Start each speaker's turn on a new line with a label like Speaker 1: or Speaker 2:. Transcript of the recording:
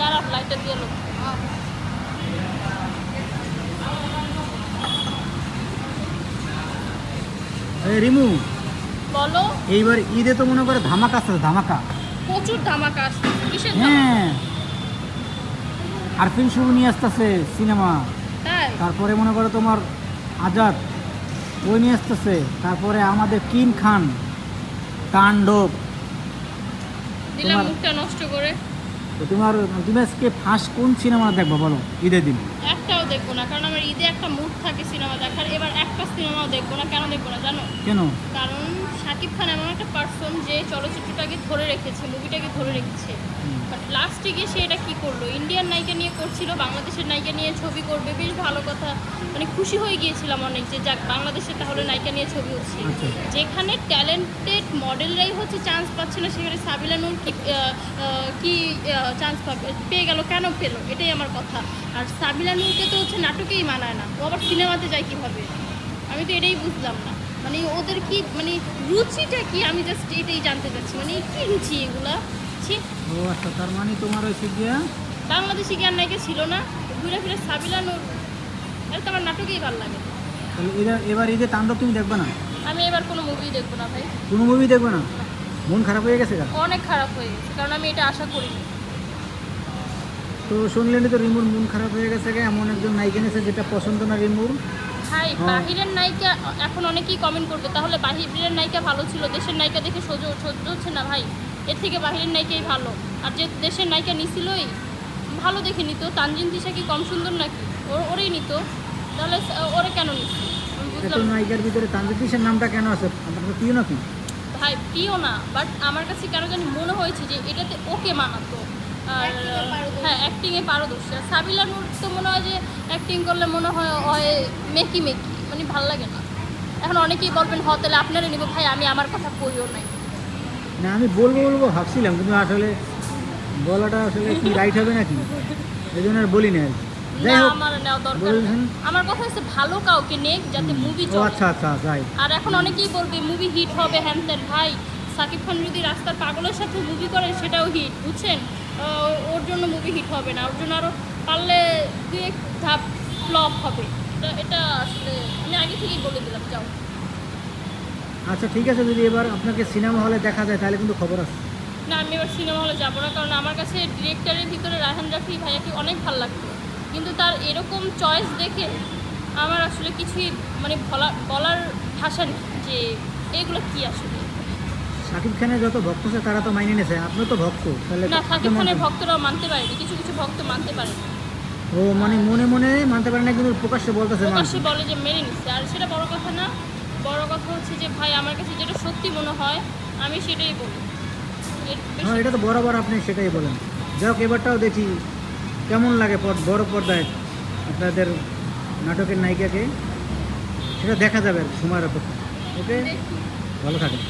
Speaker 1: দাঁড়া লাইটটা দিয়ে লো।
Speaker 2: রিমু,
Speaker 1: বলো।
Speaker 2: এইবার ঈদে তো মনে করে ধামাকা আসছে, ধামাকা।
Speaker 1: প্রচুর ধামাকা আসছে। কিসের ধামাকা?
Speaker 2: হ্যাঁ, আরফিন শুভ নিয়ে আসতেছে সিনেমা।
Speaker 1: তাই
Speaker 2: তারপরে মনে করো তোমার আজাদ ওই নিয়ে আসতেছে। তারপরে আমাদের কিং খান তাণ্ডব।
Speaker 1: দিলাম
Speaker 2: তোমার
Speaker 1: মুখটা নষ্ট করে।
Speaker 2: তো তুমি আজকে ফার্স্ট কোন সিনেমা দেখবো বলো ঈদের দিন?
Speaker 1: একটাও দেখবো না, কারণ আমার ঈদে একটা মুড থাকে সিনেমা দেখার। এবার একটা সিনেমাও দেখবো না। কেন দেখবো না জানো?
Speaker 2: কেন?
Speaker 1: কারণ শাকিব খান এমন একটা পার্সন যে চলচ্চিত্রটাকে ধরে রেখেছে, মুভিটাকে ধরে রেখেছে। বাট লাস্টে গিয়ে সে এটা কী করলো? ইন্ডিয়ান নায়িকা নিয়ে করছিল, বাংলাদেশের নায়িকা নিয়ে ছবি করবে, বেশ ভালো কথা। মানে খুশি হয়ে গিয়েছিলাম অনেক যে যাক বাংলাদেশের তাহলে নায়িকা নিয়ে ছবি হচ্ছে।
Speaker 2: আচ্ছা।
Speaker 1: যেখানে ট্যালেন্টেড মডেলরাই হচ্ছে চান্স পাচ্ছে না, সেখানে সাবিলা নূর কি চান্স পাবে, পেয়ে গেল? কেন পেলো? এটাই আমার কথা। আর সাবিলা নূরকে তো হচ্ছে নাটকেই মানায় না, ও আবার সিনেমাতে যায় কীভাবে? আমি তো এটাই বুঝলাম না। মানে ওদের কি মানে রুচিটা কি? আমি জাস্ট এটাই জানতে চাচ্ছি, মানে কি রুচি এগুলা? ছি।
Speaker 2: ও আচ্ছা, তার মানে তোমার হয়েছে গিয়া
Speaker 1: বাংলাদেশি জ্ঞান নায়িকা ছিল না, ঘুরে ফিরে সাবিলা নূর। এটা তো আমার নাটকেই ভালো লাগে।
Speaker 2: তাহলে এবার ঈদে তাণ্ডব তুমি দেখবে না?
Speaker 1: আমি এবার কোনো মুভি দেখবো না ভাই।
Speaker 2: কোনো মুভি দেখবে না? মন খারাপ হয়ে গেছে?
Speaker 1: অনেক খারাপ হয়ে গেছে, কারণ আমি এটা আশা করিনি।
Speaker 2: তো শুনলেন তো রিমুর মন খারাপ হয়ে গেছে, এমন একজন নায়িকা নিয়েছে যেটা পছন্দ না রিমুর।
Speaker 1: ভাই
Speaker 2: হ্যাঁ।
Speaker 1: বাহিরের নায়িকা, এখন অনেকেই কমেন্ট করবে তাহলে বাহিরের নায়িকা ভালো ছিল, দেশের নায়িকা দেখে সহ্য হচ্ছে না। ভাই এর থেকে বাহিরের নায়িকাই ভালো। আর যে দেশের নায়িকা নিছিলই ভালো দেখে নিত। তানজিন তিশা কি কম সুন্দর নাকি? ওরেই নিত, তাহলে ওরে কেন নিচ্ছে?
Speaker 2: এত
Speaker 1: বুঝলাম না।
Speaker 2: নায়িকার ভিতরে তানজিদ তিশার নামটা কেন আছে? আপনার প্রিয় নাকি?
Speaker 1: ভাই প্রিয় না, বাট আমার কাছে কেন জানি মনে হয়েছে যে এটাতে ওকে মানাতো। আর হ্যাঁ, অ্যাক্টিংয়ে পারদর্শী। আর সাবিলা নূর তো মনে হয় যে অ্যাক্টিং করলে মনে হয় মেকি মেকি, মানে ভাল লাগে না। এখন অনেকেই বলবেন তাহলে আপনারা নিব। ভাই আমি আমার কথা কইও নাই।
Speaker 2: না, আমি বলবো ভাবছিলাম, কিন্তু আসলে বলাটা আসলে কি রাইট হবে নাকি, এই জন্য আর বলি না আর কি। যাই
Speaker 1: না,
Speaker 2: হোক,
Speaker 1: আমার নেওয়া দরকার নেই।
Speaker 2: বলছেন।
Speaker 1: আমার কথা হচ্ছে ভালো কাউকে নেক, যাতে মুভি
Speaker 2: ও
Speaker 1: চলে।
Speaker 2: আচ্ছা আচ্ছা, যাই।
Speaker 1: আর এখন অনেকেই বলবে মুভি হিট হবে হ্যান ত্যান। ভাই সাকিব খান যদি রাস্তার পাগলের সাথে মুভি করে সেটাও হিট, বুঝছেন? ওর জন্য মুভি হিট হবে না, ওর জন্য আরও পারলে দুই এক ধাপ ফ্লপ হবে। এটা আসলে আমি আগে থেকেই বলে দিলাম। যাও।
Speaker 2: আচ্ছা ঠিক আছে, যদি এবার আপনাকে সিনেমা হলে দেখা যায় তাহলে কিন্তু খবর আছে।
Speaker 1: না, আমি এবার সিনেমা হলে যাবো না, কারণ আমার কাছে ডিরেক্টরের ভিতরে রায়হান রাফি ভাইয়াকে অনেক ভালো লাগতো, কিন্তু তার এরকম চয়েস দেখে আমার আসলে কিছুই মানে বলার ভাষা নেই যে এগুলো কি আসলে।
Speaker 2: শাকিব খানের যত ভক্ত আছে তারা তো মাইনে নিয়েছে, আপনিও তো ভক্ত, তাহলে
Speaker 1: না,
Speaker 2: তো
Speaker 1: শাকিব
Speaker 2: আপনি
Speaker 1: খানের
Speaker 2: মানবেন।
Speaker 1: ভক্তরাও মানতে পারেনি, কিছু কিছু ভক্ত মানতে পারেনি।
Speaker 2: ও মানে মনে মনে মানতে পারে না, কিন্তু প্রকাশ্যে বলতেছে
Speaker 1: প্রকাশ্যে
Speaker 2: মানছি।
Speaker 1: বলে যে মেনে নিচ্ছে, আর সেটা বড় কথা না। বড় কথা হচ্ছে যে ভাই আমার কাছে যেটা সত্যি মনে হয় আমি সেটাই বলি। এর
Speaker 2: হ্যাঁ,
Speaker 1: বেশি
Speaker 2: এটা তো বরাবর আপনি সেটাই বলেন। যাই হোক, এবারটাও দেখি কেমন লাগে বড় পর্দায় আপনাদের নাটকের নায়িকাকে, সেটা দেখা যাবে আর কি সময়ের অপেক্ষা। ওকে, ভালো থাকেন।